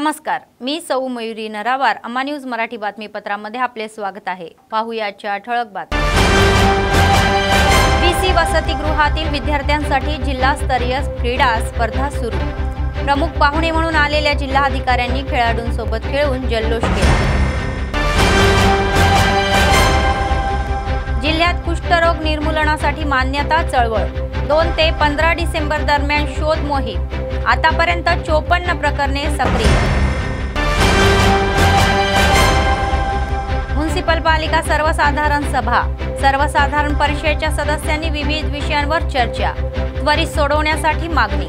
नमस्कार, मी सौ मयुरी नरावार। अम्मा न्यूज मराठी बातमीपत्रामध्ये आपले स्वागत आहे। पाहूया आजच्या ठळक बातम्या। बीसी वसतिगृहातील विद्यार्थ्यांसाठी जिल्हास्तरीय क्रीडा स्पर्धा सुरू। प्रमुख पाहुणे म्हणून आलेल्या जिल्हाधिकाऱ्यांनी खेळाडूंसोबत खेळून जल्लोष केला। जिल्ह्यात कुष्ठरोग निर्मूलनासाठी मान्यता चळवळ। 2 ते 15 डिसेंबर दरम्यान शोध मोहीम। आतापर्यंत 54 प्रकरणे सक्रिय। म्युनिसिपल पालिका सर्वसाधारण सभा। सर्वसाधारण परिषदेच्या सदस्यांनी विविध विषयांवर चर्चा। त्वरित सोडवण्यासाठी मागणी।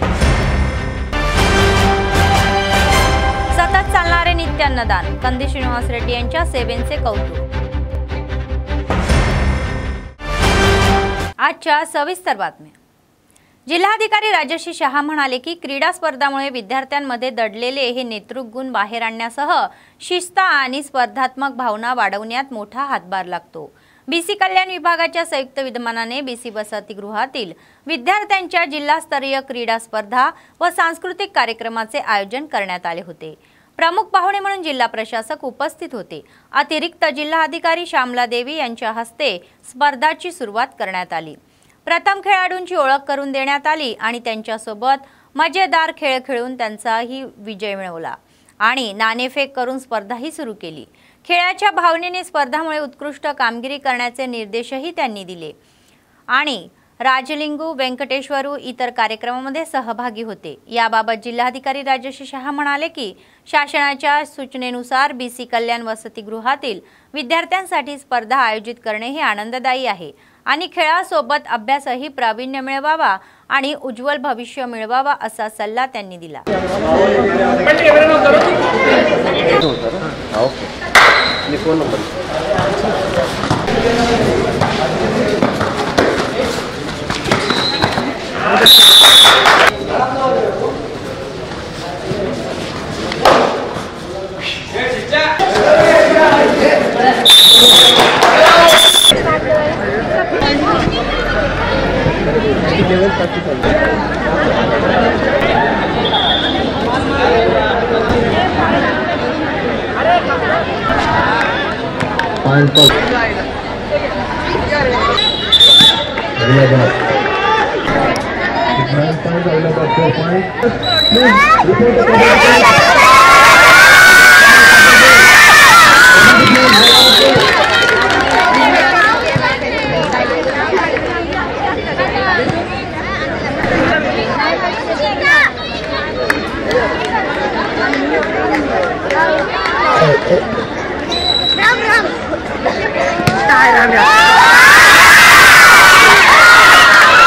सतत चालणारे नित्यान्नदान। कंदी श्रीनिवास रेड्डी यांच्या सेवेचे कौतुक। आजच्या सविस्तर बातम्या। जिल्हाधिकारी राजश्री शहा म्हणाले की क्रीडा स्पर्धांमुळे विद्यार्थ्यांमध्ये दडलेले हे नेतृत्वगुण बाहेर आणण्यासह शिस्त आणि स्पर्धात्मक भावना वाढवण्यात मोठा हातभार लागतो। बीसी कल्याण विभागाच्या संयुक्त विद्यमानाने बीसी वसतिगृहातील विद्यार्थ्यांच्या जिल्हास्तरीय क्रीडा स्पर्धा व सांस्कृतिक कार्यक्रमाचे आयोजन करण्यात आले होते। प्रमुख पाहुणे म्हणून जिल्हा प्रशासक उपस्थित होते। अतिरिक्त जिल्हाधिकारी श्यामला देवी यांच्या हस्ते स्पर्धाची सुरुवात करण्यात आली। प्रथम खेळाडूंची ओळख करून देण्यात आली आणि त्यांच्यासोबत मजेदार खेळ खेळून त्यांचाही विजय मिळवला आणि नाणेफेक करून स्पर्धाही सुरू केली। खेळाच्या भावनेने स्पर्धामुळे उत्कृष्ट कामगिरी करण्याचे निर्देशही त्यांनी दिले आणि राजलिंगू व्यंकटेश्वरू इतर कार्यक्रमामध्ये सहभागी होते। याबाबत जिल्हाधिकारी राजश्री शहा म्हणाले की शासनाच्या सूचनेनुसार बीसी कल्याण वसतिगृहातील विद्यार्थ्यांसाठी स्पर्धा आयोजित करणे हे आनंददायी आहे आणि खेळासोबत अभ्यासही प्रावीण्य मिळवावा आणि उज्ज्वल भविष्य मिळवावा असा सल्ला त्यांनी दिला।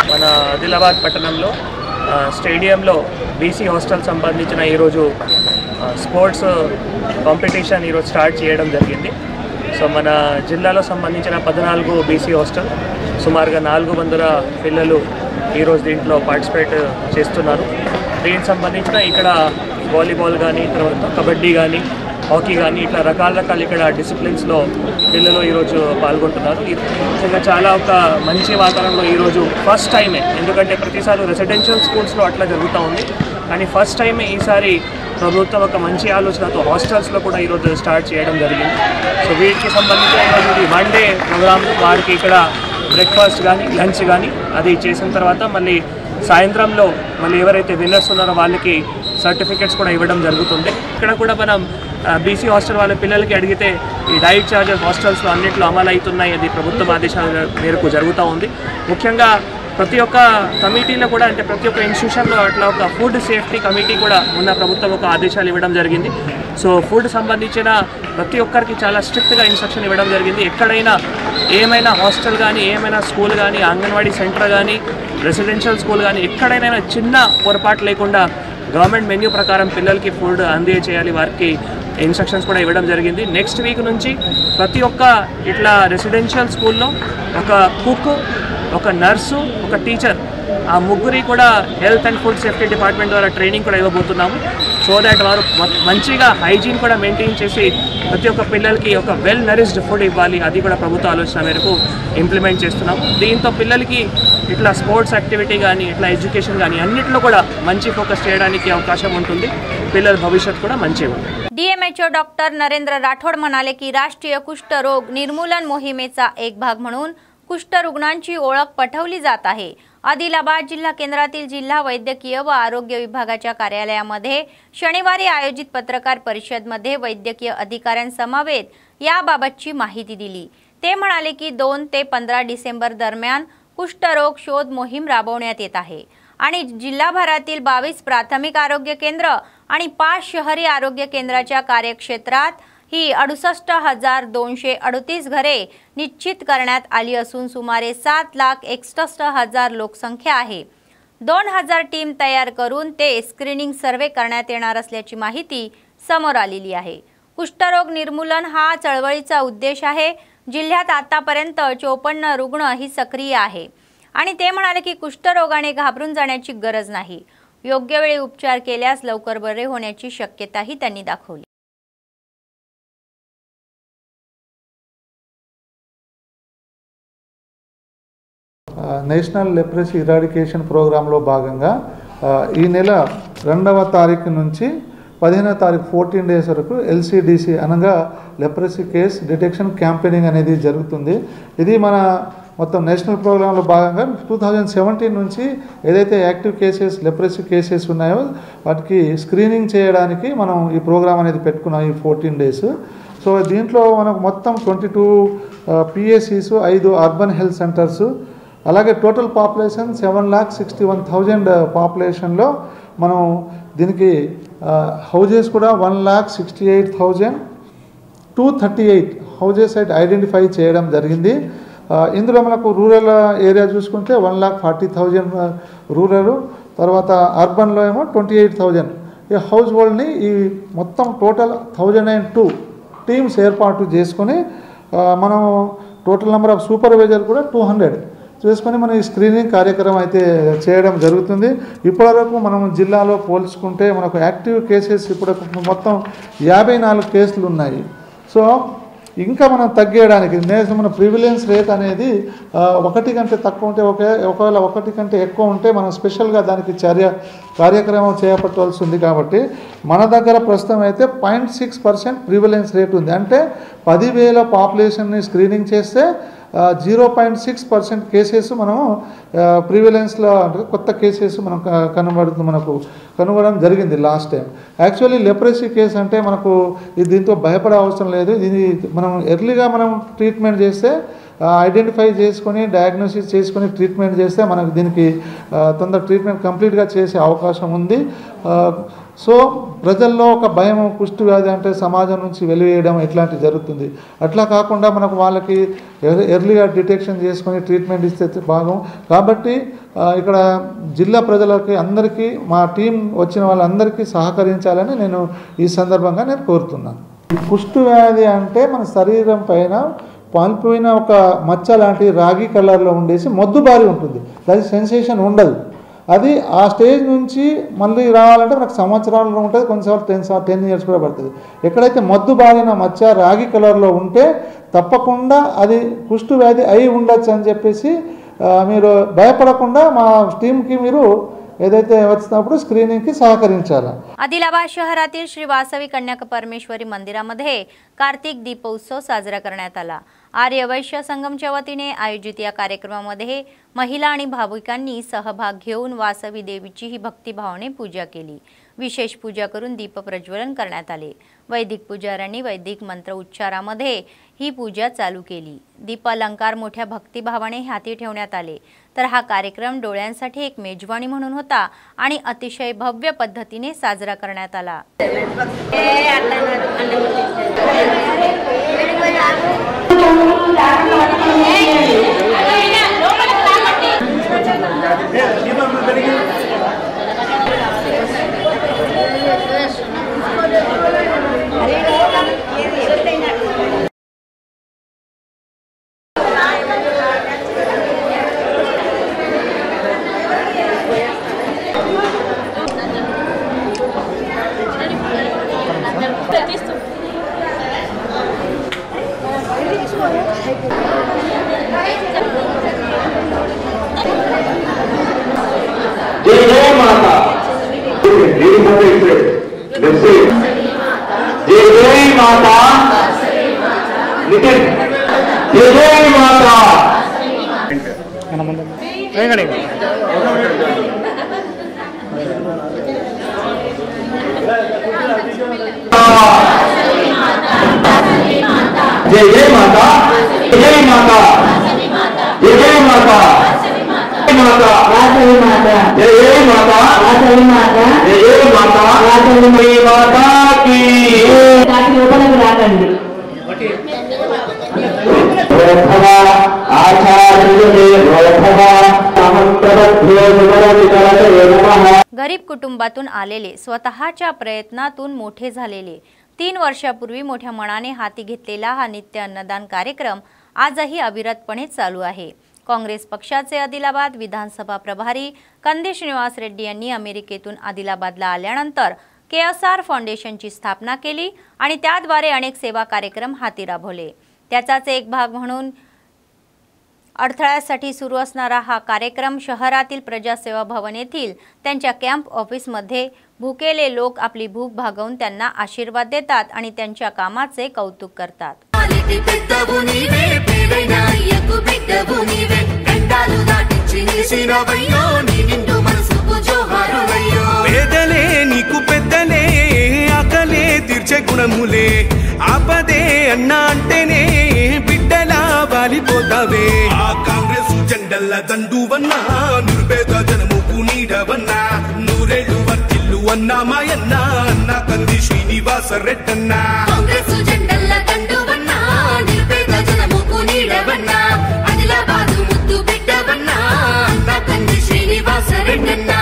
మన ఆదిలాబాద్ పట్టణంలో స్టేడియంలో బీసీ హాస్టల్ సంబంధించిన ఈరోజు స్పోర్ట్స్ కాంపిటీషన్ ఈరోజు స్టార్ట్ చేయడం జరిగింది। సో మన జిల్లాలో సంబంధించిన 14 బీసీ హాస్టల్ సుమారుగా 400 పిల్లలు ఈరోజు దీంట్లో పార్టిసిపేట్ చేస్తున్నారు। దీనికి సంబంధించిన ఇక్కడ వాలీబాల్ కానీ, తర్వాత కబడ్డీ కానీ, హాకీ కానీ ఇట్లా రకాల ఇక్కడ డిసిప్లిన్స్లో పిల్లలు ఈరోజు పాల్గొంటున్నారు। నిజంగా చాలా ఒక మంచి వాతావరణంలో ఈరోజు ఫస్ట్ టైమే, ఎందుకంటే ప్రతిసారి రెసిడెన్షియల్ స్కూల్స్లో అట్లా జరుగుతూ ఉంది, కానీ ఫస్ట్ టైమే ఈసారి ప్రభుత్వం ఒక మంచి ఆలోచనతో హాస్టల్స్లో కూడా ఈరోజు స్టార్ట్ చేయడం జరిగింది। సో వీటికి సంబంధించిన ఈరోజు ఇది 1 డే ప్రోగ్రామ్। వారికి ఇక్కడ బ్రేక్ఫాస్ట్ కానీ, లంచ్ కానీ అది చేసిన తర్వాత మళ్ళీ సాయంత్రంలో మళ్ళీ ఎవరైతే విన్నర్స్ ఉన్నారో వాళ్ళకి సర్టిఫికెట్స్ కూడా ఇవ్వడం జరుగుతుంది। ఇక్కడ కూడా మనం బీసీ హాస్టల్ వాళ్ళ పిల్లలకి అడిగితే ఈ డైట్ చార్జెస్ హాస్టల్స్లో అన్నింటిలో అమలు అవుతున్నాయి, అది ప్రభుత్వం ఆదేశాల మేరకు జరుగుతూ ఉంది। ముఖ్యంగా ప్రతి ఒక్క కమిటీలో కూడా, అంటే ప్రతి ఒక్క ఇన్స్టిట్యూషన్లో అట్లా ఒక ఫుడ్ సేఫ్టీ కమిటీ కూడా ఉన్న ప్రభుత్వం ఒక ఆదేశాలు ఇవ్వడం జరిగింది। సో ఫుడ్ సంబంధించిన ప్రతి ఒక్కరికి చాలా స్ట్రిక్ట్గా ఇన్స్ట్రక్షన్ ఇవ్వడం జరిగింది। ఎక్కడైనా ఏమైనా హాస్టల్ కానీ, ఏమైనా స్కూల్ కానీ, అంగన్వాడీ సెంటర్ కానీ, రెసిడెన్షియల్ స్కూల్ కానీ ఎక్కడైనా చిన్న పొరపాటు లేకుండా గవర్నమెంట్ మెన్యూ ప్రకారం పిల్లలకి ఫుడ్ అందజేయాలి, వారికి ఇన్స్ట్రక్షన్స్ కూడా ఇవ్వడం జరిగింది। నెక్స్ట్ వీక్ నుంచి ప్రతి ఒక్క ఇట్లా రెసిడెన్షియల్ స్కూల్లో ఒక కుక్, ఒక నర్సు, ఒక టీచర్, ఆ ముగ్గురి కూడా health and food safety department ద్వారా ట్రైనింగ్ కూడా ఇవ్వబోతున్నాము। సో దట్ వారు మంచిగా హైజీన్ కూడా మెయింటైన్ చేసి ప్రతి ఒక్క పిల్లలకి ఒక వెల్ నరిష్డ్ ఫుడ్ ఇవ్వాలి. అది కూడా ప్రభుత్వ ఆలోచన మేరకు ఇంప్లిమెంట్ చేస్తున్నాం. దీంతో పిల్లలకి ఇట్లా స్పోర్ట్స్ యాక్టివిటీ కానీ ఇట్లా ఎడ్యుకేషన్ కానీ అన్నింటిలో కూడా మంచి ఫోకస్ చేయడానికి అవకాశం ఉంటుంది. पिलर भविष्यात కూడా మంచిగా ఉంటుంది. DMHO डॉक्टर नरेंद्र राठोड म्हणाले की राष्ट्रीय कुष्ठरोग निर्मूलन मोहिमेचा एक भाग म्हणून कुष्ठरुग्णांची ओळख पटवली जात आहे. आदिलाबाद जिल्हा केंद्रातील जिल्हा वैद्यकीय व आरोग्य विभागाच्या कार्यालयामध्ये शनिवारी आयोजित पत्रकार परिषदेमध्ये वैद्यकीय अधिकाऱ्यांसमवेत याबाबतची माहिती दिली. ते म्हणाले की 2 ते 15 डिसेंबर दरम्यान कुष्ठरोग शोध मोहीम राबवण्यात येत आहे आणि जिल्हाभरातील 22 प्राथमिक आरोग्य केंद्र आणि 5 शहरी आरोग्य केंद्राच्या कार्यक्षेत्रात ही 68,238 घरे निश्चित करण्यात आली असून सुमारे 7,61,000 लोकसंख्या आहे. 2,000 टीम तयार करून ते स्क्रीनिंग सर्वे करण्यात येणार असल्याची माहिती समोर आलेली आहे. कुष्ठरोग निर्मूलन हा चळवळीचा उद्देश आहे. जिल्ह्यात आतापर्यंत 54 रुग्ण ही सक्रिय आहे आणि ते म्हणाले की कुष्ठरोगाने घाबरून जाण्याची गरज नाही. योग्य वेळी उपचार केल्यास लवकर बरे होण्याची शक्यताही त्यांनी दाखवली. నేషనల్ లెప్రసీ ఇరాడికేషన్ ప్రోగ్రాంలో భాగంగా ఈ నెల 2వ తారీఖు నుంచి 15వ తారీఖు 14 డేస్ వరకు LCDC అనగా లెప్రసీ కేస్ డిటెక్షన్ క్యాంపెయినింగ్ అనేది జరుగుతుంది. ఇది మన మొత్తం నేషనల్ ప్రోగ్రాంలో భాగంగా 2017 నుంచి ఏదైతే యాక్టివ్ కేసెస్ లెప్రసీ కేసెస్ ఉన్నాయో వాటికి స్క్రీనింగ్ చేయడానికి మనం ఈ ప్రోగ్రాం అనేది పెట్టుకున్నాం ఈ 14 డేస్. సో దీంట్లో మనకు మొత్తం 22 PSCs 5 అర్బన్ హెల్త్ సెంటర్స్ అలాగే టోటల్ పాపులేషన్ 7,61,000 పాపులేషన్లో మనం దీనికి హౌజెస్ కూడా 1,68,238 హౌజెస్ అయితే ఐడెంటిఫై చేయడం జరిగింది. ఇందులో మనకు రూరల్ ఏరియా చూసుకుంటే 1,40,000 రూరల్, తర్వాత అర్బన్లో ఏమో 28,000 ఈ హౌస్ హోల్డ్ని ఈ మొత్తం టోటల్ 1,002 టీమ్స్ ఏర్పాటు చేసుకొని మనం టోటల్ నెంబర్ ఆఫ్ సూపర్వైజర్ కూడా 200 చేసుకొని మనం ఈ స్క్రీనింగ్ కార్యక్రమం అయితే చేయడం జరుగుతుంది. ఇప్పటివరకు మనం జిల్లాలో పోల్చుకుంటే మనకు యాక్టివ్ కేసెస్ ఇప్పుడు మొత్తం 54 కేసులు ఉన్నాయి. సో ఇంకా మనం తగ్గేయడానికి మన ప్రివిలెన్స్ రేట్ అనేది 1 కంటే తక్కువ ఉంటే ఒకవేళ 1 కంటే ఎక్కువ ఉంటే మనం స్పెషల్గా దానికి కార్యక్రమం చేపట్టవలసి ఉంది. కాబట్టి మన దగ్గర ప్రస్తుతం అయితే 0.6% ప్రివిలెన్స్ రేట్ ఉంది. అంటే 10,000 పాపులేషన్ని స్క్రీనింగ్ చేస్తే 0.6% కేసెస్ మనం ప్రివిలెన్స్లో అంటే కొత్త కేసెస్ మనం కనుగొనడం జరిగింది last time. Actually leprosy case అంటే మనకు దీంతో భయపడే అవసరం లేదు. ఇది మనం ఎర్లీగా మనం ట్రీట్మెంట్ చేస్తే ఐడెంటిఫై చేసుకొని డయాగ్నోసిస్ చేసుకొని ట్రీట్మెంట్ చేస్తే మనకు దీనికి తొందర ట్రీట్మెంట్ కంప్లీట్గా చేసే అవకాశం ఉంది. సో ప్రజల్లో ఒక భయం కుష్టి వ్యాధి అంటే సమాజం నుంచి వెలివేయడం ఇట్లాంటివి జరుగుతుంది. అట్లా కాకుండా మనకు వాళ్ళకి ఎర్లీగా డిటెక్షన్ చేసుకొని ట్రీట్మెంట్ ఇస్తే భాగం. కాబట్టి ఇక్కడ జిల్లా ప్రజలకి అందరికీ మా టీం వచ్చిన వాళ్ళందరికీ సహకరించాలని నేను ఈ సందర్భంగా కోరుతున్నాను. కుష్టి వ్యాధి అంటే మన శరీరం పైన పాల్పోయిన ఒక మచ్చ లాంటి రాగి కలర్లో ఉండేసి మొద్దుబారి ఉంటుంది. దాని సెన్సేషన్ ఉండదు. అది ఆ స్టేజ్ నుంచి మళ్ళీ రావాలంటే మనకు సంవత్సరాలలో ఉంటుంది, కొన్నిసార్లు 10 years కూడా పడుతుంది. ఎక్కడైతే మొద్దు బారిన మచ్చ రాగి కలర్లో ఉంటే తప్పకుండా అది కుష్టు వ్యాధి అయి ఉండొచ్చు అని చెప్పేసి మీరు భయపడకుండా మా टीमకి మీరు ఏదైతే వచ్చినప్పుడు స్క్రీనింగ్ కి सहकరించాలి. आदिलाबाद शहरातील श्री वासवी कन्या परमेश्वरी मंदिरामध्ये कार्तिक दीपोत्सव साजरा करण्यात आला. आर्य वैश्य संगमच्या वतीने आयोजित या कार्यक्रमामध्ये महिला आणि भाविकांनी सहभाग घेऊन वासवी देवीची ही भक्तिभावाने पूजा केली. विशेष पूजा करून दीप प्रज्वलन करण्यात आले. वैदिक पुजाऱ्यांनी वैदिक मंत्र उच्चारामध्ये ही पूजा चालू केली. दीप अलंकार मोठ्या भक्तिभावाने हाती ठेवण्यात आले. तर हा कार्यक्रम डोळ्यांसाठी एक मेजवानी म्हणून होता आणि अतिशय भव्य पद्धतीने साजरा करण्यात आला. जय जय माता, जय माता, जय माता, माता, राजवी माता, जय माता, राजवी माता, जय माता, राजवी माता की गरीब कुटुंबातून आलेले, स्वतःच्या प्रयत्नातून मोठे झालेले, 3 वर्षापूर्वी मोठ्या मनाने हाती घेतलेला हा नित्य अन्नदान कार्यक्रम आजही अविरतपणे चालू आहे। काँग्रेस पक्षाचे आदिलाबाद विधानसभा प्रभारी कंदी श्रीनिवास रेड्डी यांनी अमेरिकेतून आदिलाबादला आल्यानंतर KSR फाउंडेशनची स्थापना केली आणि त्याद्वारे अनेक सेवा कार्यक्रम हाती राबवले। त्याचाच एक भाग म्हणून अडथळ्यासाठी सुरू असणारा हा कार्यक्रम शहरातील प्रजासेवा भवन येथील त्यांच्या कॅम्प ऑफिसमध्ये भुकेले लोक आपली भूक भागवून त्यांना आशीर्वाद देतात आणि त्यांच्या कामाचे कौतुक करतात। ఆపదే అన్న అంటేనే బిడ్డలా వాలిపోతావే ఆ కాంగ్రెస్ జెండల్ల దండువన్నా నిర్భేద జనముకు నీడవన్నా నూరేళ్లు వర్తిల్లు అన్నా మాయన్న అన్న కంది శ్రీనివాస రెడ్డన్నా కాంగ్రెస్ జెండల్ల దండువన్నా నిర్భేద జనముకు నీడవన్నా ఆదిలాబాదు ముద్దు బిడ్డవన్నా అన్న కంది శ్రీనివాస రెడ్డన్నా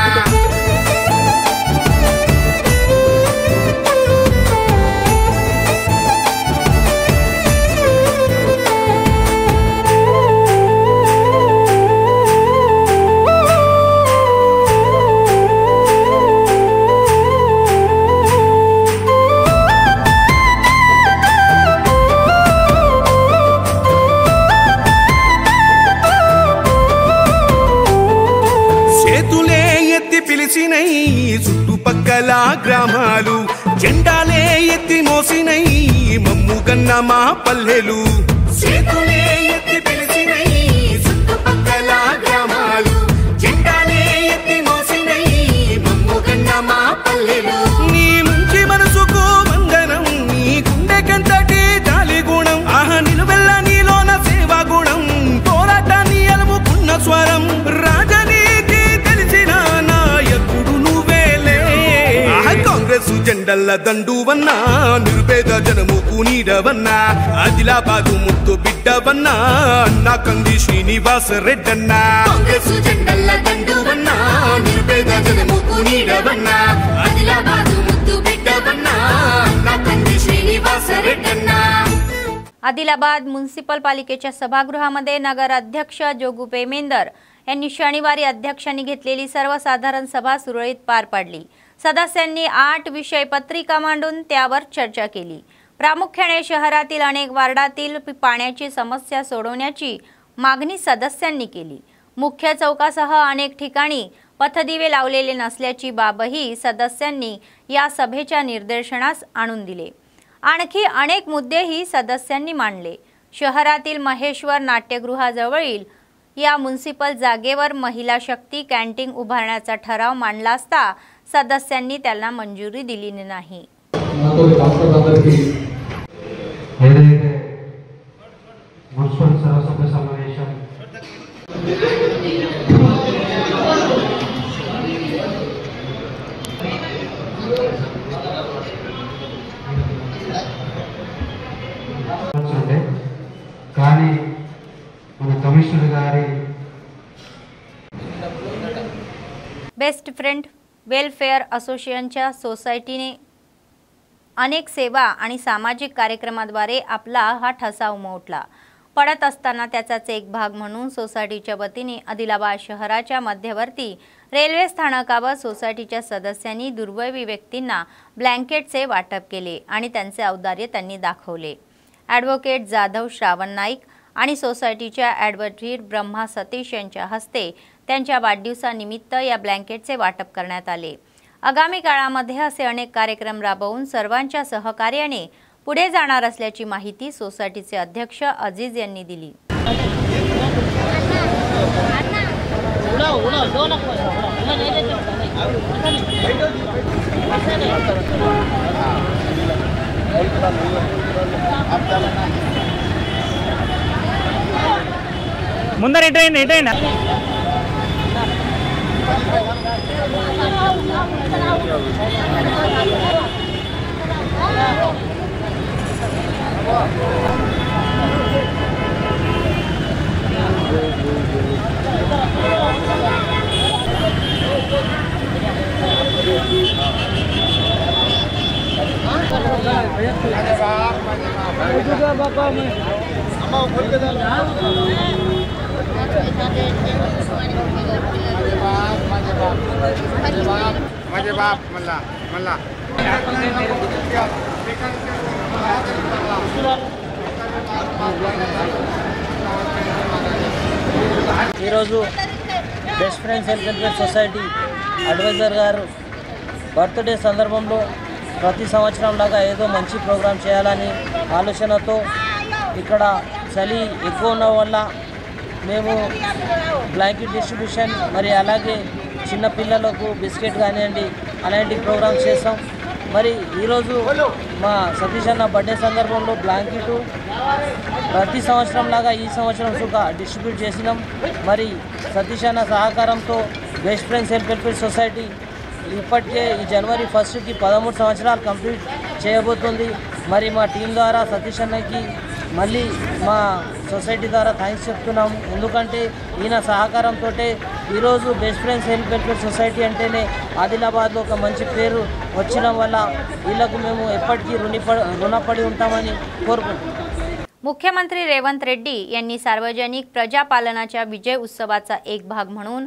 చుట్టుపక్కల గ్రామాలు జెండాలే ఎత్తి మోసినై మమ్ముగన్న మా పల్లెలు చేతులే ఎత్తి పిలిచినై చుట్టుపక్కల గ్రామాలు జెండాలే ఎత్తి మోసినై మమ్ముగన్న మా పల్లెలు నీ మంచి మనసుకు వందనం నీ గుండెకంతటి జాలి గుణం ఆహా నిలువెల్ల నీలోన సేవా గుణం పోరాటాన్ని అలుముకున్న స్వరం రాజనీతి తెలిసిన నాయకుడు కాంగ్రెస్ జెండల్ల దండువన్నా నిర్భేద జనముకు నీడవన్నా ఆదిలాబాదు ముద్దు బిడ్డవన్నా అన్న కంది శ్రీనివాస రెడ్డన్నా కాంగ్రెస్ జెండల్ల దండువన్నా నిర్భేద జనముకు నీడవన్నా ఆదిలాబాదు ముద్దు బిడ్డవన్నా అన్న కంది శ్రీనివాస రెడ్డన్నా। आदिलाबाद म्युनिसिपल पालिकेच्या सभागृहामध्ये नगर अध्यक्ष जोगू पेमेंदर यांनी शनिवारी अध्यक्षांनी घेतलेली सर्वसाधारण सभा सुरळीत पार पाडली। सदस्यांनी 8 विषय पत्रिका मांडून त्यावर चर्चा केली। प्रामुख्याने शहरातील अनेक वार्डातील पाण्याची समस्या सोडवण्याची मागणी सदस्यांनी केली। मुख्य चौकासह अनेक ठिकाणी पथदिवे लावलेले नसल्याची बाबही सदस्यांनी या सभेच्या निर्देशनास आणून दिले। आणखी अनेक मुद्देही सदस्यांनी मांडले। शहरातील महेश्वर नाट्यगृहाजवळील या म्युनिसिपल जागेवर महिला शक्ती कॅन्टीन उभारण्याचा ठराव मांडला असता सदस्यांनी त्याला मंजुरी दिली नाही। కానీ మన కమిషనర్ గారి बेस्ट फ्रेंड वेलफेअर असोसिएशनच्या सोसायटीने अनेक सेवा आणि सामाजिक कार्यक्रमाद्वारे आपला हा ठसा उमटला पडत असताना त्याचाच एक भाग म्हणून सोसायटीच्या वतीने आदिलाबाद शहराच्या मध्यवर्ती रेल्वे स्थानकावर सोसायटीच्या सदस्यांनी दुर्दैवी व्यक्तींना ब्लँकेटचे वाटप केले आणि त्यांचे औदार्य त्यांनी दाखवले। ॲडव्होकेट जाधव श्रावण नाईक आणि सोसायटीच्या ॲडव्होकेट ब्रह्मा सतीश यांच्या हस्ते त्यांच्या वाढदिवसानिमित्त या ब्लँकेटचे वाटप करण्यात आले। आगामी काळामध्ये असे अनेक कार्यक्रम राबवून सर्वांच्या सहकार्याने पुढे जाणार असल्याची माहिती सोसायटीचे अध्यक्ष अजीज यांनी दिली। ముందర ఎటైనా माझे बाप मला मला ఈరోజు best friends health welfare society adviser గారు బర్త్డే సందర్భంలో ప్రతి సంవత్సరం లాగా ఏదో మంచి ప్రోగ్రాం చేయాలని ఆలోచనతో ఇక్కడ చలి ఎక్కువ ఉన్న వల్ల మేము బ్లాంకెట్ డిస్ట్రిబ్యూషన్ మరి అలాగే చిన్న పిల్లలకు బిస్కెట్ కానివ్వండి అలాంటి ప్రోగ్రామ్స్ చేస్తాం. మరి ఈరోజు మా సతీష్ అన్న బర్త్డే సందర్భంలో బ్లాంకెట్ ప్రతి సంవత్సరం లాగా ఈ సంవత్సరం సుఖ డిస్ట్రిబ్యూట్ చేసినాం. మరి సతీష్ అన్న సహకారంతో best friends health welfare society ఇప్పటికే ఈ జనవరి 1కి 13 సంవత్సరాలు కంప్లీట్ చేయబోతుంది. మరి మా టీం ద్వారా సతీష్ అన్నకి మళ్ళీ మా సొసైటీ ద్వారా థ్యాంక్స్ చెప్తున్నాం. ఎందుకంటే ఈయన సహకారంతో ఈరోజు best friends health welfare society అంటేనే ఆదిలాబాద్లో ఒక మంచి పేరు వచ్చడం వల్ల వీళ్ళకు మేము एपटिकी ऋणपडी ఉంటామని కోరుకుంటున్నాం. मुख्यमंत्री रेवंत रेड्डी यांनी सार्वजनिक प्रजापालनाच्या विजय उत्सवाचा एक भाग म्हणून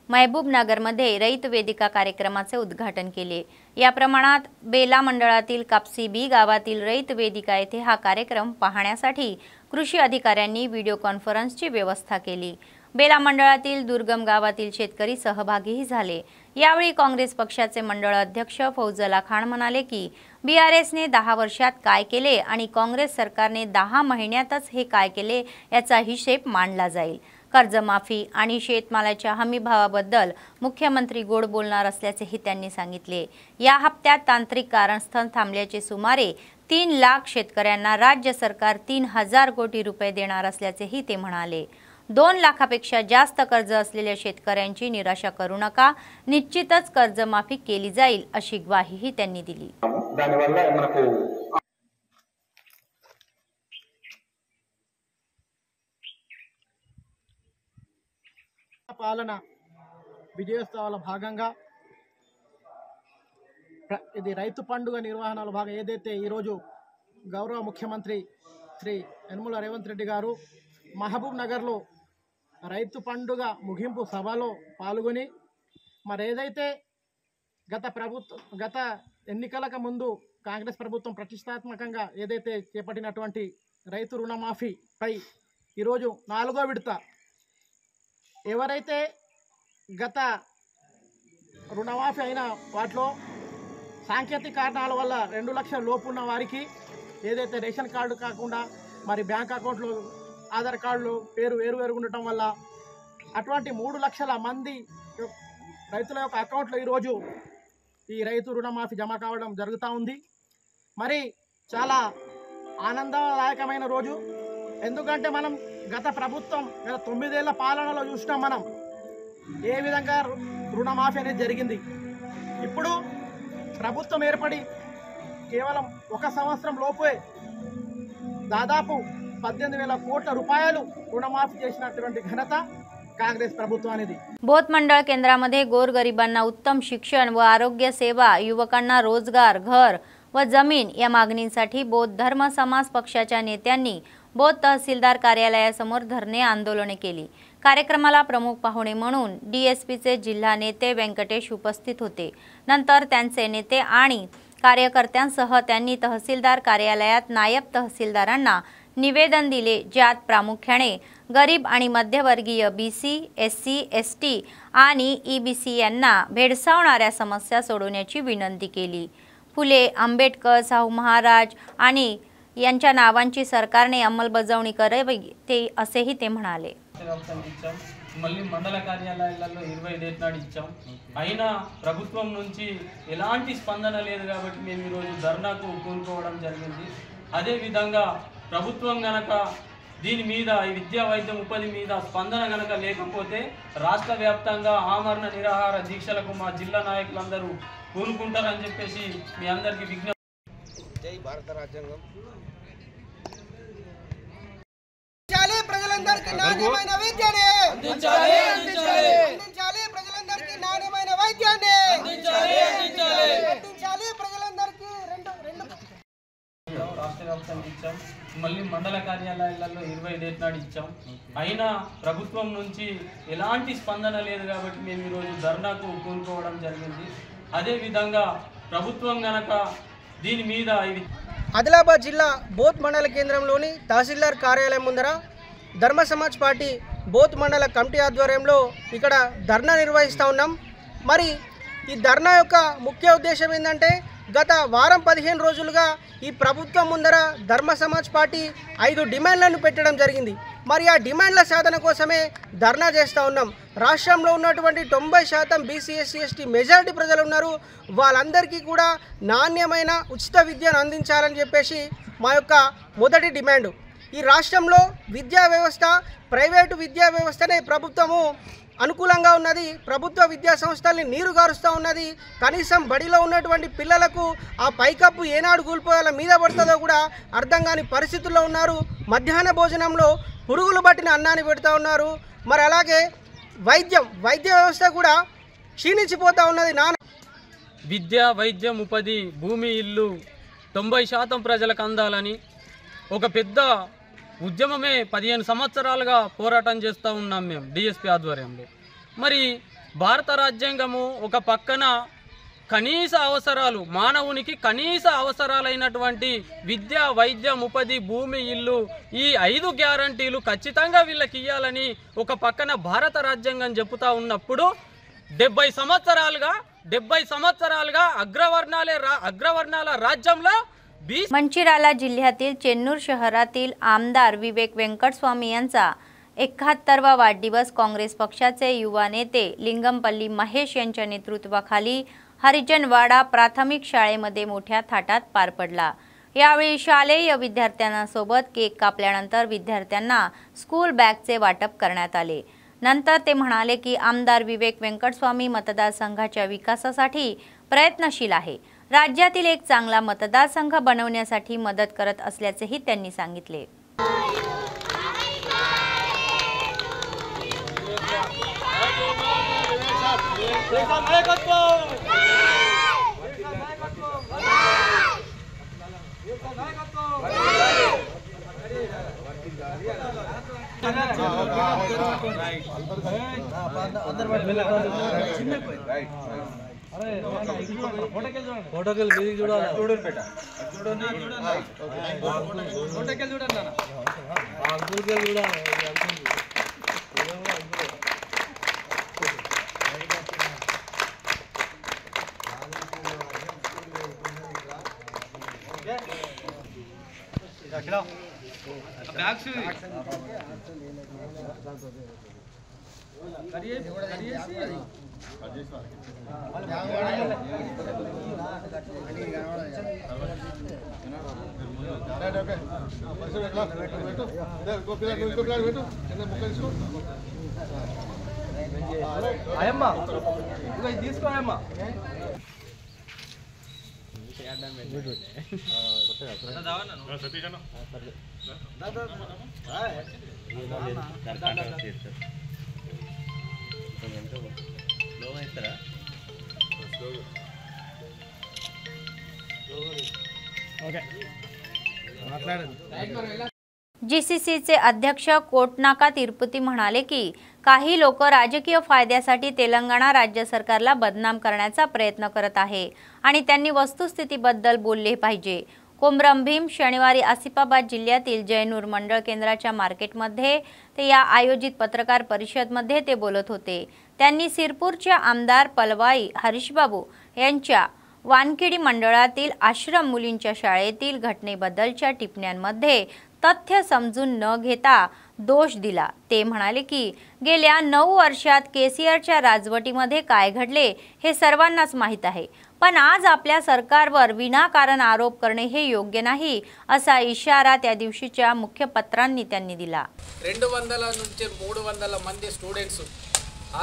महबूबनगरमध्ये रैत वेदिका कार्यक्रमाचे उद्घाटन केले. या प्रमाणात बेला मंडळातील कापसी बी गावातील रैत वेदिका येथे हा कार्यक्रम पाहण्यासाठी कृषी अधिकाऱ्यांनी व्हिडिओ कॉन्फरन्सची व्यवस्था केली. बेला मंडळातील दुर्गम गावातील शेतकरी सहभागीही झाले. यावेळी काँग्रेस पक्षाचे मंडळ अध्यक्ष फौजला खान म्हणाले की बीआरएसने 10 वर्षात काय केले आणि काँग्रेस सरकारने 10 महिन्यातच हे काय केले याचा हिशेब मांडला जाईल. कर्जमाफी आणि शेतमालाच्या हमीभावाबद्दल मुख्यमंत्री गोड बोलणार असल्याचेही त्यांनी सांगितले. या हप्त्यात तांत्रिक कारणास्तव थांबल्याचे सुमारे 3 लाख शेतकऱ्यांना राज्य सरकार 3000 कोटी रुपये देणार असल्याचेही ते म्हणाले. 2 लाखापेक्षा जास्त कर्ज असलेल्या शेतकऱ्यांची निराशा करू नका, निश्चितच कर्जमाफी केली जाईल अशी ग्वाहीही त्यांनी दिली. పాలన విజయోత్సవాల భాగంగా ఇది రైతు పండుగ నిర్వహణలో భాగంగా ఏదైతే ఈరోజు గౌరవ ముఖ్యమంత్రి శ్రీ యనమల రేవంత్ రెడ్డి గారు మహబూబ్ నగర్లో రైతు పండుగ ముగింపు సభలో పాల్గొని మరి ఏదైతే గత ఎన్నికలకు ముందు కాంగ్రెస్ ప్రభుత్వం ప్రతిష్టాత్మకంగా ఏదైతే చేపట్టినటువంటి రైతు రుణమాఫీపై ఈరోజు 4వ విడత ఎవరైతే గత రుణమాఫీ అయిన వాటిలో సాంకేతిక కారణాల వల్ల 2 లక్షల లోపు ఉన్న వారికి ఏదైతే రేషన్ కార్డు కాకుండా మరి బ్యాంక్ అకౌంట్లో ఆధార్ కార్డులు పేరు వేరువేరుగా ఉండటం వల్ల అటువంటి 3 లక్షల మంది రైతుల యొక్క అకౌంట్లో ఈరోజు ఈ రైతు రుణమాఫీ జమ కావడం జరుగుతూ ఉంది. మరి చాలా ఆనందదాయకమైన రోజు. ఎందుకంటే మనం గత ప్రభుత్వం గత 9 ఏళ్ల పాలనలో చూసినాం మనం ఏ విధంగా రుణమాఫీ అనేది జరిగింది. ఇప్పుడు ప్రభుత్వం ఏర్పడి కేవలం 1 సంవత్సరం లోపే దాదాపు 18,000 కోట్ల రూపాయలు రుణమాఫీ చేసినటువంటి ఘనత काँग्रेस प्रभुत्वाने. बोध मंडळ केंद्रामध्ये गोरगरिबांना उत्तम शिक्षण व आरोग्य सेवा, युवकांना रोजगार, घर व जमीन या मागणींसाठी बोध धर्म समाज पक्षाच्या नेत्यांनी बोध तहसीलदार कार्यालयासमोर धरणे आंदोलने केली. कार्यक्रमाला प्रमुख पाहुणे म्हणून डीएसपीचे जिल्हा नेते व्यंकटेश उपस्थित होते. नंतर त्यांचे नेते आणि कार्यकर्त्यांसह त्यांनी तहसीलदार कार्यालयात नायब तहसीलदारांना निवेदन दिले, ज्यात प्रामुख्याने गरीब आणि मध्यवर्गीय बीसी, एससी, एसटी आणि ईबीसी यांना भेडसावणाऱ्या समस्या सोडवण्याची विनंती केली. फुले, आंबेडकर, शाहू महाराज आणि यांच्या नावांची सरकारने अंमलबजावणी करावी ते असेही ते म्हणाले. మళ్ళీ మండల కార్యాలయాల్లో 20 డేట్ నాడు ఇచ్చాం. అయినా ప్రభుత్వం నుంచి ఎలాంటి స్పందన లేదు కాబట్టి మేము ఈరోజు ధర్నాకు కూరుకోవడం జరిగింది. అదేవిధంగా ప్రభుత్వం గనక దీని మీద ఈ విద్యా వైద్యం ఉపాధి మీద స్పందన గనక లేకపోతే రాష్ట్ర వ్యాప్తంగా ఆమరణ నిరాహార దీక్షలకు మా జిల్లా నాయకులందరూ కూరుకుంటారని చెప్పేసి మీ అందరికీ విజ్ఞప్తి. జై భారత రాజ్యాంగం. ప్రజలందరికీ నాణ్యమైన విద్యని అందించాలి అందించాలి అందించాలి ప్రజలందరికీ నాణ్యమైన వైద్యాన్ని అందించాలి అందించాలి అందించాలి ప్రజలందరికీ రెండు రాష్ట్ర వ్యాప్తంగా ఇచ్చాం. మళ్ళీ మండల కార్యాలయాల్లో 20 డేట్ నాడు ఇచ్చాం. అయినా ప్రభుత్వం నుంచి ఎలాంటి స్పందన లేదు కాబట్టి మేము ఈరోజు ధర్నాకు కూరుకోవడం జరిగింది. అదేవిధంగా ప్రభుత్వం గనక దీని మీద ఆదిలాబాద్ జిల్లా బోత్ మండల కేంద్రంలోని తహసీల్దార్ కార్యాలయం ముందర ధర్మ సమాజ్ పార్టీ బోత్ మండల కమిటీ ఆధ్వర్యంలో ఇక్కడ ధర్నా నిర్వహిస్తూ ఉన్నాం. మరి ఈ ధర్నా యొక్క ముఖ్య ఉద్దేశం ఏంటంటే గత వారం 15 రోజులుగా ఈ ప్రభుత్వం ముందర ధర్మ సమాజ్ పార్టీ 5 డిమాండ్లను పెట్టడం జరిగింది. మరి ఆ డిమాండ్ల సాధన కోసమే ధర్నా చేస్తూ ఉన్నాం. రాష్ట్రంలో ఉన్నటువంటి 90% బీసీ ఎస్సీ ఎస్టీ మెజారిటీ ప్రజలు ఉన్నారు. వాళ్ళందరికీ కూడా నాణ్యమైన ఉచిత విద్యను అందించాలని చెప్పేసి మా యొక్క మొదటి డిమాండు. ఈ రాష్ట్రంలో విద్యా వ్యవస్థ ప్రైవేటు విద్యా వ్యవస్థనే ప్రభుత్వము అనుకూలంగా ఉన్నది. ప్రభుత్వ విద్యా సంస్థల్ని నీరు గారుస్తూ ఉన్నది. కనీసం బడిలో ఉన్నటువంటి పిల్లలకు ఆ పైకప్పు ఏనాడు కూలిపోయాల మీద పడుతుందో కూడా అర్థం కాని పరిస్థితుల్లో ఉన్నారు. మధ్యాహ్న భోజనంలో పురుగులు పట్టిన అన్నాన్ని పెడుతూ ఉన్నారు. మరి అలాగే వైద్య వ్యవస్థ కూడా క్షీణించిపోతూ ఉన్నది. విద్య వైద్యం ఉపాధి భూమి ఇల్లు 90% ప్రజలకు అందాలని ఒక పెద్ద ఉద్యమమే 15 సంవత్సరాలుగా పోరాటం చేస్తూ ఉన్నాం మేము డిఎస్పీ ఆధ్వర్యంలో. మరి భారత రాజ్యాంగము ఒక పక్కన కనీస అవసరాలు మానవునికి కనీస అవసరాలైనటువంటి విద్య వైద్యం ఉపాధి భూమి ఇల్లు ఈ 5 గ్యారంటీలు ఖచ్చితంగా వీళ్ళకి ఇవ్వాలని ఒక పక్కన భారత రాజ్యాంగం చెబుతూ ఉన్నప్పుడు 70 సంవత్సరాలుగా అగ్రవర్ణాల రాజ్యంలో मंचिराला जिल्ह्यातील चेन्नूर शहरातील आमदार विवेक वेंकटस्वामी यांचा 71वा वाढदिवस काँग्रेस पक्षाचे युवा नेते लिंगमपल्ली महेश यांच्या नेतृत्वाखाली हरिजनवाडा प्राथमिक शाळेमध्ये मोठ्या थाटात पार पडला. यावेळी शालेय विद्यार्थ्यांसोबत केक कापल्यानंतर विद्यार्थ्यांना स्कूल बॅगचे वाटप करण्यात आले. नंतर ते म्हणाले की आमदार विवेक वेंकटस्वामी मतदारसंघाच्या विकासासाठी प्रयत्नशील आहे. राज्यातील एक चांगला मतदारसंघ बनवण्यासाठी मदत करत असल्याचेही त्यांनी सांगितले. जीसीसीचे अध्यक्ष कोटनाका तिरुपती म्हणाले की काही लोक राजकीय फायद्यासाठी तेलंगणा राज्य सरकारला बदनाम करण्याचा प्रयत्न करत आहे आणि त्यांनी वस्तुस्थितीबद्दल बोलले पाहिजे. कोमरम भीम शनिवारी आसिफाबाद जिल्ह्यातील जयनूर मंडळ केंद्राच्या मार्केटमध्ये ते या आयोजित पत्रकार परिषदेमध्ये ते बोलत होते. त्यांनी सिरपूरच्या आमदार पलवाई हरीशबाबू यांच्या वानखेडी मंडळातील आश्रम मुलींच्या शाळेतील घटनेबद्दलच्या टिप्पण्यांमध्ये तथ्य समजून न घेता दोष दिला। ते म्हणाले की गेल्या 9 वर्षात केसीआरच्या राजवटीमध्ये काय घडले हे सर्वांनाच माहीत आहे, पण आज आपल्या सरकारवर विनाकारण आरोप करणे हे योग्य नाही असा इशारा त्या दिवशीच्या मुख्यपत्रांनी त्यांनी दिला। 200 నుంచి 300 మంది స్టూడెంట్స్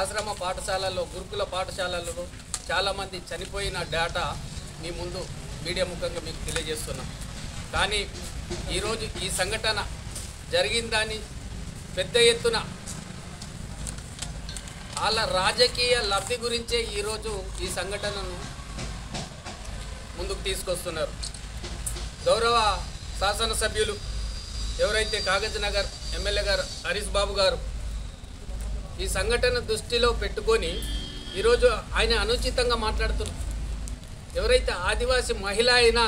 ఆశ్రమ పాఠశాలలో గురుకుల పాఠశాలలో చాలా మంది చనిపోయిన డేటా మీ ముందు మీడియా ముఖంగా మీకు తెలియజేస్తున్నాం। కానీ ఈ రోజు ఈ సంఘటన జరిగిందని పెద్ద ఎత్తున వాళ్ళ రాజకీయ లబ్ధి గురించే ఈ రోజు ఈ సంఘటనను ముందుకు తీసుకొస్తున్నారు। గౌరవ శాసన సభ్యులు ఎవరైతే కాగజ్ నగర్ ఎమ్మెల్యే గారు హరీష్ బాబు గారు ఈ సంఘటన దృష్టిలో పెట్టుకొని ఈ రోజు ఆయన అనుచితంగా మాట్లాడుతున్నారు। ఎవరైతే ఆదివాసి మహిళ అయినా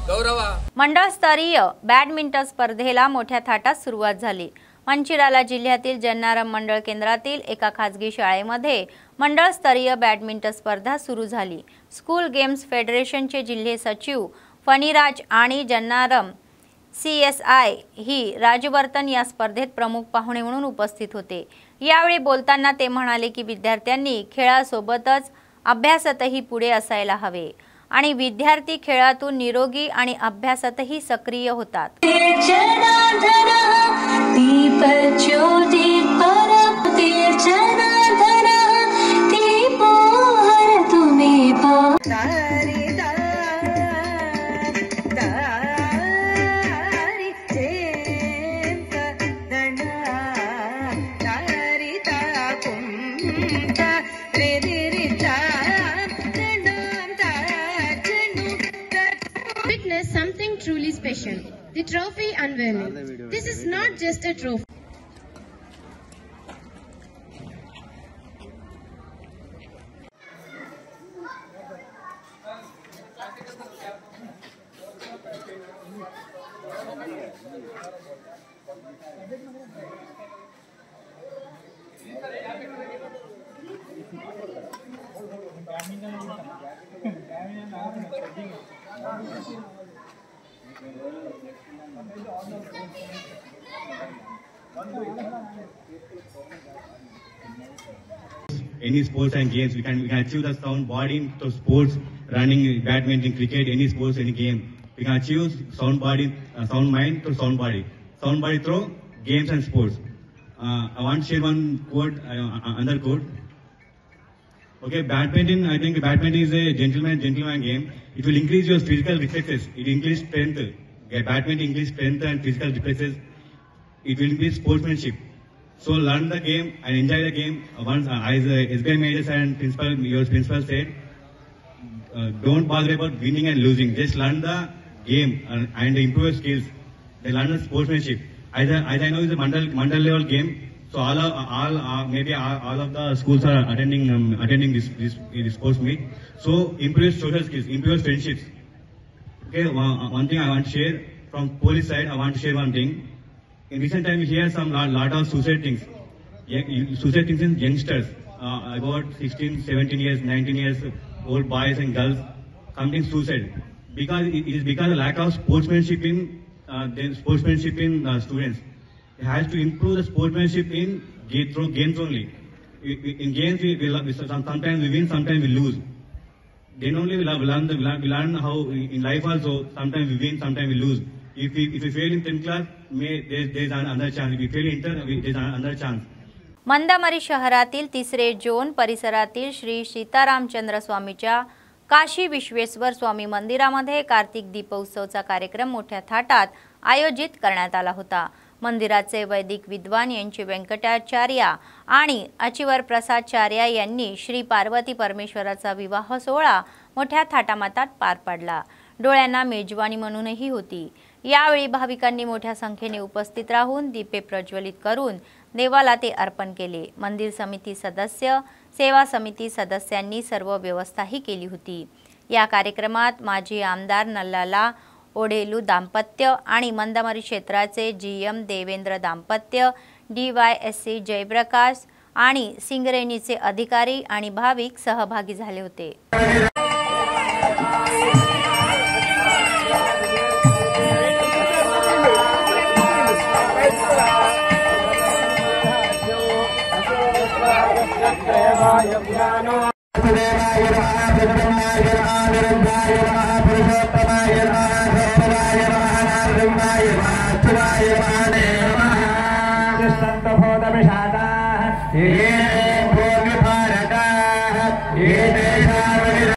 गौरव मंडळस्तरीय बॅडमिंटन स्पर्धेला मोठ्या थाटात सुरुवात झाली। मंचिराला जिल्ह्यातील जन्नारम मंडळ केंद्रातील एका खासगी शाळेमध्ये मंडळस्तरीय बॅडमिंटन स्पर्धा सुरू झाली। स्कूल गेम्स फेडरेशनचे जिल्हे सचिव फणीराज आणि जन्नारम CSI ही राजवर्तन या स्पर्धेत प्रमुख पाहुणे म्हणून उपस्थित होते। यावेळी बोलताना ते म्हणाले की विद्यार्थ्यांनी खेळासोबतच अभ्यासातही पुढे असायला हवे आणि विद्यार्थी खेळातून निरोगी आणि अभ्यासातही सक्रिय होतात। Witness something truly special, the trophy unveiling. This is not just a trophy. Any sports and games, we can achieve the sound body to sports, running, badminton, cricket, any sports, any game. We can achieve sound body, sound mind to sound body through games and sports. I want to share one quote, another quote. Okay, badminton. I think badminton is a gentleman game. It will increase your physical reflexes. It increase strength. Okay, badminton increase strength and physical reflexes. It will increase sportsmanship. So learn the game and enjoy the game. Once, as SBI Majors and your principal said, don't bother about winning and losing. Just learn the game and improve your skills. They learn the sportsmanship. As I know, it's a mandal level game. So maybe all of the schools are attending this sports meet. So improve your social skills, improve your friendships. Okay, one thing I want to share from police side. I want to share one thing. In recent time, we hear some lot of suicide things. Suicide things in youngsters, about 16, 17 years, 19 years old boys and girls committing suicide because it is because of lack of sportsmanship in students. It has to improve the sportsmanship through games only. In games, sometimes we win, sometimes we lose. Then only we learn how in life also. Sometimes we win, sometimes we lose. If we fail in 10th class, there's another chance. If we fail in inter, there's another chance. मंदामरी शहरातील 3रे zone परिसरातील श्री सीतारामचंद्र स्वामीच्या काशी विश्वेश्वर स्वामी मंदिरामध्ये कार्तिक दीपोत्सवचा कार्यक्रम मोठ्या थाटात आयोजित करण्यात आला होता। मंदिराचे वैदिक विद्वान यांचे व्यंकटाचार्य आणि अचिवर प्रसादचार्य यांनी श्री पार्वती परमेश्वराचा विवाह सोहळा मोठ्या थाटामाटात पार पाडला। डोळ्यांना मेजवानी म्हणूनही होती। यावेळी भाविकांनी मोठ्या संख्येने उपस्थित राहून दीपे प्रज्वलित करून देवाला ते अर्पण केले। मंदिर समिती सदस्य, सेवा समिती सदस्यांनी सर्व व्यवस्थाही केली होती। या कार्यक्रमात माजी आमदार नल्लाला ओढेलू दाम्पत्य आणि मंदामरी क्षेत्राचे GM देवेंद्र दाम्पत्य, DYSC जयप्रकाश आणि सिंगरेणीचे अधिकारी आणि भाविक सहभागी झाले होते।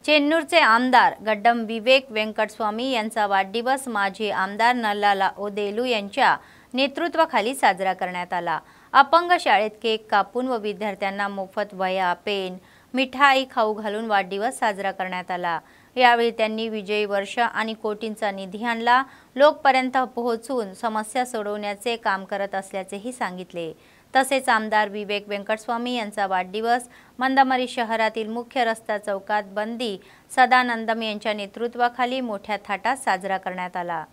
चेन्नूरचे आमदार गड्डम विवेक वेंकटस्वामी यांचा वाढदिवस माजी आमदार नल्लाला ओदेलू यांच्या नेतृत्वाखाली साजरा करण्यात आला। अपंग शाळेत केक कापून व विद्यार्थ्यांना मोफत वह्या, पेन, मिठाई खाऊ घालून वाढदिवस साजरा करण्यात आला। यावेळी त्यांनी विजयी वर्ष आणि कोटींचा निधी आणला, लोकपर्यंत पोहोचून समस्या सोडवण्याचे काम करत असल्याचेही सांगितले। तसेच आमदार विवेक वेंकटस्वामी यांचा वाढदिवस मंदामरी शहरातील मुख्य रस्ता चौकात बंदी सदानंदम यांच्या नेतृत्वाखाली मोठ्या थाटात साजरा करण्यात आला।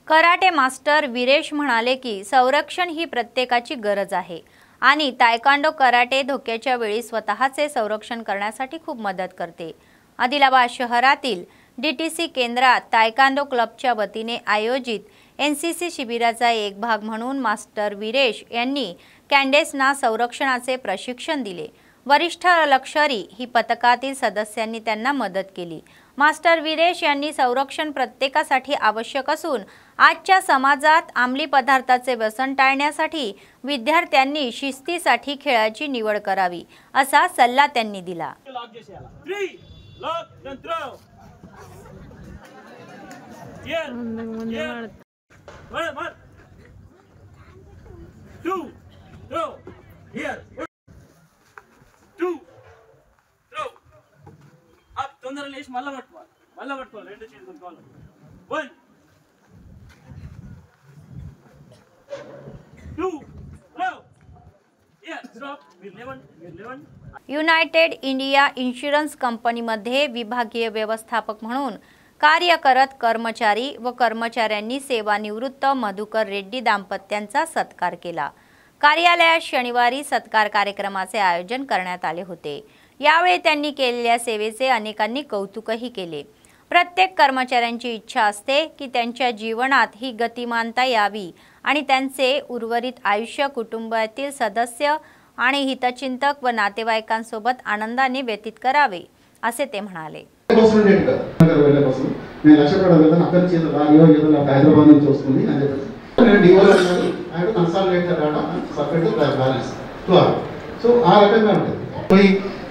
कराटे मास्टर वीरेश म्हणाले की संरक्षण ही प्रत्येकाची गरज आहे आणि तायकांडो कराटे धोक्याच्या वेळी स्वतःचे संरक्षण करण्यासाठी खूप मदत करते। आदिलाबाद शहरातील डीटीसी केंद्रात तायकांडो क्लबच्या वतीने आयोजित एनसीसी शिबिराचा एक भाग म्हणून मास्टर वीरेश यांनी कॅडेट्सना संरक्षणाचे प्रशिक्षण दिले। वरिष्ठ लष्करी ही पथकातील सदस्यांनी त्यांना मदत केली। मास्टर वीरेश यांनी संरक्षण प्रत्येकासाठी आवश्यक असून आजच्या समाजात अंमली पदार्थाचे व्यसन टाळण्यासाठी विद्यार्थ्यांनी शिस्तीसाठी खेळाची निवड करावी असा सल्ला त्यांनी दिला। युनायटेड इंडिया इन्शुरन्स कंपनीमध्ये विभागीय व्यवस्थापक म्हणून कार्य करत कर्मचारी व कर्मचाऱ्यांनी सेवानिवृत्त मधुकर रेड्डी दाम्पत्यांचा सत्कार केला। कार्यालयात शनिवारी सत्कार कार्यक्रमाचे आयोजन करण्यात आले होते। यावेळी त्यांनी केलेल्या सेवेचे अनेकांनी कौतुकही केले। प्रत्येक कर्मचाऱ्यांची इच्छा असते की त्यांच्या जीवनात ही गतिमानता यावी आणि त्यांचे उर्वरित आयुष्य कुटुंबातील सदस्य आणि हितचिंतक व नातेवाईकांसोबत आनंदाने व्यतीत करावे असे ते म्हणाले।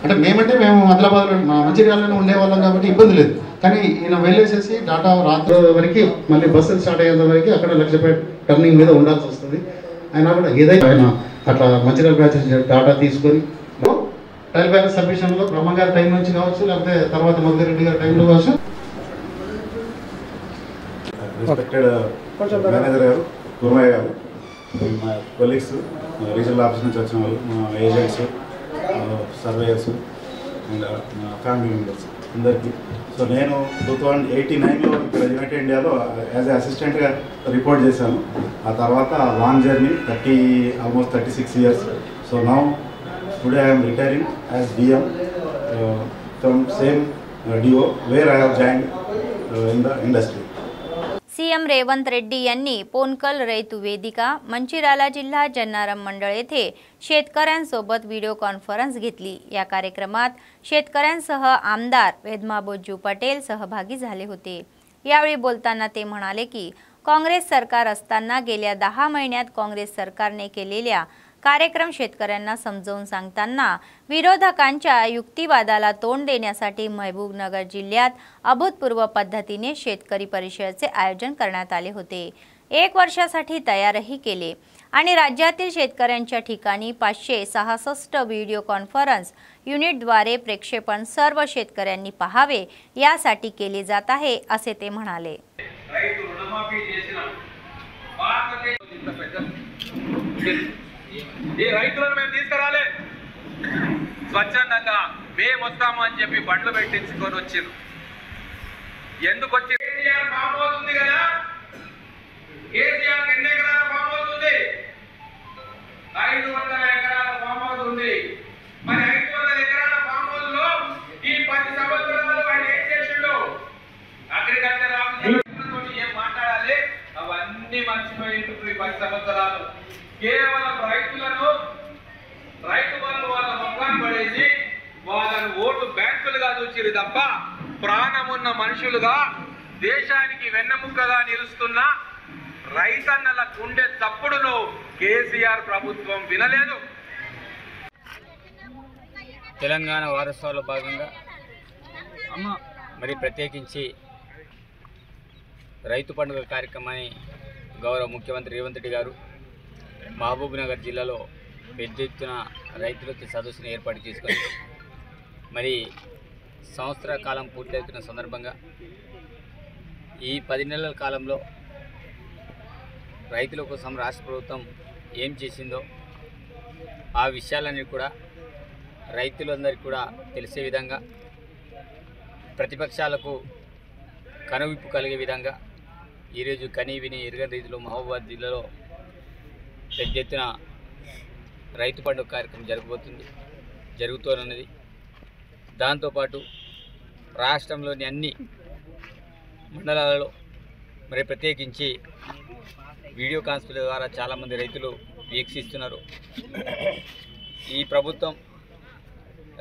అంటే మేమంటే మేము ఆదిలాబాద్లో మంచిర్యాలలో ఉండేవాళ్ళం కాబట్టి ఇబ్బంది లేదు, కానీ ఈయన వెళ్ళేసేసి డాటా రాత్రి వరకు మళ్ళీ బస్సులు స్టార్ట్ అయ్యేంత వరకు అక్కడ లక్షపేట టర్నింగ్ మీద ఉండాల్సి వస్తుంది। అయినా కూడా ఏదైతే ఆయన అట్లా మంచిర్యాల బ్రాంచ్ డాటా తీసుకొని ట్రయల్ బ్యాలెన్స్ సబ్మిషన్లో బ్రహ్మ గారి టైం నుంచి కావచ్చు, లేకపోతే తర్వాత మధుకర్ రెడ్డి గారి టైంలో కావచ్చు। రెస్పెక్టెడ్ మేనేజర్ గారు, కుర్మయ్య గారు, మా కొలీగ్స్, రీజనల్ ఆఫీస్ నుంచి వచ్చిన వాళ్ళు, మా agents, surveyors and family members అందరికీ। సో నేను 2089లో ఇక్కడ యునైటెడ్ ఇండియాలో యాజ్ ఏ అసిస్టెంట్గా రిపోర్ట్ చేశాను। ఆ తర్వాత long journey almost 36 years. So now today I'm retiring as DM from same DO where I have joined in the industry. CM Revanth Reddy यांनी पोनकल रैतू वेदिका मंचिराला जिल्हा जन्नारम मंडळ येथे शेतकऱ्यांसोबत व्हिडिओ कॉन्फरन्स घेतली। या कार्यक्रमात शेतकऱ्यांसह आमदार वेदमाबोज्जू पटेल सहभागी झाले होते। यावेळी बोलताना ते म्हणाले की काँग्रेस सरकार असताना गेल्या 10 महिन्यात काँग्रेस सरकारने केलेल्या कार्यक्रम शेतकऱ्यांना समजावून सांगताना विरोधकांच्या युक्तिवादाला तोंड देण्यासाठी महबूबनगर जिल्ह्यात अभूतपूर्व पद्धतीने शेतकरी परिषदेचे आयोजन करण्यात आले होते। 1 वर्षासाठी तयारही केले आणि राज्यातील शेतकऱ्यांच्या ठिकाणी 566 व्हिडिओ कॉन्फरन्स युनिटद्वारे प्रक्षेपण सर्व शेतकऱ्यांनी पाहावे यासाठी केले जात आहे असे ते म्हणाले। రైతులను మేము తీసుకురాలే స్వచ్ఛందంగా మేము వస్తామని చెప్పి బండ్లు పెట్టించుకొని వచ్చారు। ఎందుకు వచ్చి కేసీఆర్ ఫామ్ హౌస్ ఉంది కదా, కేసీఆర్ ఎన్ని ఎకరాల ఫామ్ హౌస్ ఉంది? 500 ఎకరాల ఫామ్ హౌస్ ఉంది। మరి 500 ఎకరాల ఫామ్ హౌస్ లో ఈ 10 సంవత్సరాలు ఆయన ఏం చేసిండు? అగ్రికల్చర్ ఆఫీసర్తో ఏం మాట్లాడాలి అవన్నీ మర్చిపోయిండు ఈ 10 సంవత్సరాలు। కేవలం రైతు వాళ్ళు వాళ్ళ మొక్కను పడేసి వాళ్ళను ఓటు బ్యాంకులుగా చూసిరు తప్ప ప్రాణమున్న మనుషులుగా దేశానికి వెన్నెముకగా నిలుస్తున్న రైతన్నల గుండె చప్పుడును కేసీఆర్ ప్రభుత్వం వినలేదు। తెలంగాణ వారోత్సవాల్లో భాగంగా మరి ప్రత్యేకించి రైతు పండుగ కార్యక్రమాన్ని గౌరవ ముఖ్యమంత్రి రేవంత్ రెడ్డి గారు మహబూబ్నగర్ జిల్లాలో పెద్ద ఎత్తున రైతులకి సదస్సును ఏర్పాటు చేసుకొని మరి సంవత్సర కాలం పూర్తవుతున్న సందర్భంగా ఈ 10 నెలల కాలంలో రైతుల కోసం రాష్ట్ర ప్రభుత్వం ఏం చేసిందో ఆ విషయాలన్నీ కూడా రైతులందరికీ కూడా తెలిసే విధంగా, ప్రతిపక్షాలకు కనువిప్పు కలిగే విధంగా ఈరోజు కనీ విని ఎరుగని రీతిలో మహబూబాబాద్ జిల్లాలో పెద్ద ఎత్తున రైతు పండుగ కార్యక్రమం జరుగుతోన్నది। దాంతోపాటు రాష్ట్రంలోని అన్ని మండలాలలో మరి ప్రత్యేకించి వీడియో కాన్ఫరెన్స్ ద్వారా చాలామంది రైతులు వీక్షిస్తున్నారు। ఈ ప్రభుత్వం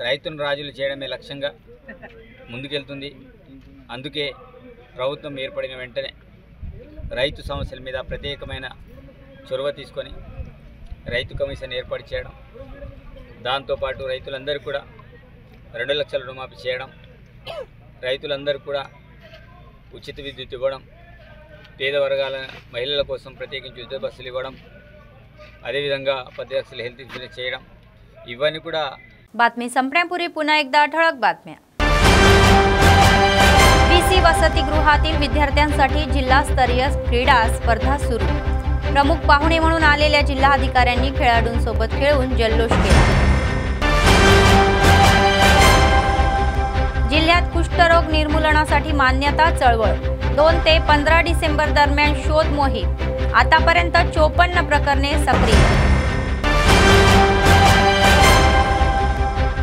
రైతును రాజులు చేయడమే లక్ష్యంగా ముందుకెళ్తుంది। అందుకే ప్రభుత్వం ఏర్పడిన వెంటనే రైతు సమస్యల మీద ప్రత్యేకమైన చొరవ తీసుకొని రైతు కమిషన్ ఏర్పాటు చేయడం, దాంతోపాటు రైతులందరూ కూడా 2 లక్షల రుణమాఫీ చేయడం, రైతులందరూ కూడా ఉచిత విద్యుత్ ఇవ్వడం, పేద వర్గాల మహిళల కోసం ప్రత్యేకించి ఉచిత బస్సులు ఇవ్వడం, అదేవిధంగా 10 లక్షల హెల్త్ ఇన్సూరెన్స్ చేయడం, ఇవన్నీ కూడా बातमी संपण्यापूर्वी पुन्हा एकदा ठळक बातम्या। बीसी वसतिगृहातील विद्यार्थ्यांसाठी जिल्हास्तरीय क्रीडा स्पर्धा सुरू। प्रमुख पाहुणे म्हणून आलेल्या जिल्हाधिकाऱ्यांनी खेळाडूंसोबत खेळून जल्लोष केला। जिल्ह्यात कुष्ठरोग निर्मूलनासाठी मान्यता चळवळ 2 ते 15 डिसेंबर दरम्यान शोध मोहीम। आतापर्यंत 54 प्रकरणे सक्रिय।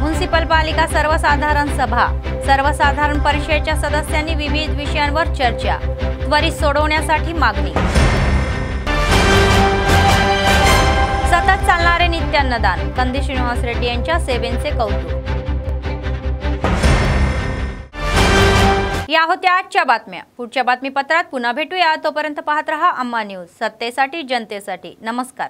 म्युनिसिपल पालिका सर्वसाधारण सभा, सर्वसाधारण परिषदेच्या सदस्यांनी विविध विषयांवर चर्चा, त्वरित सोडवण्यासाठी मागणी। सतत चालणारे नित्यान्नदान, कंदी श्रीनिवास रेड्डी यांच्या सेवेचे कौतुक। या होत्या आजच्या बातम्या। पुढच्या बातमीपत्रात पुन्हा भेटूया। तोपर्यंत पाहत रहा अम्मा न्यूज, सत्तेसाठी जनतेसाठी। नमस्कार।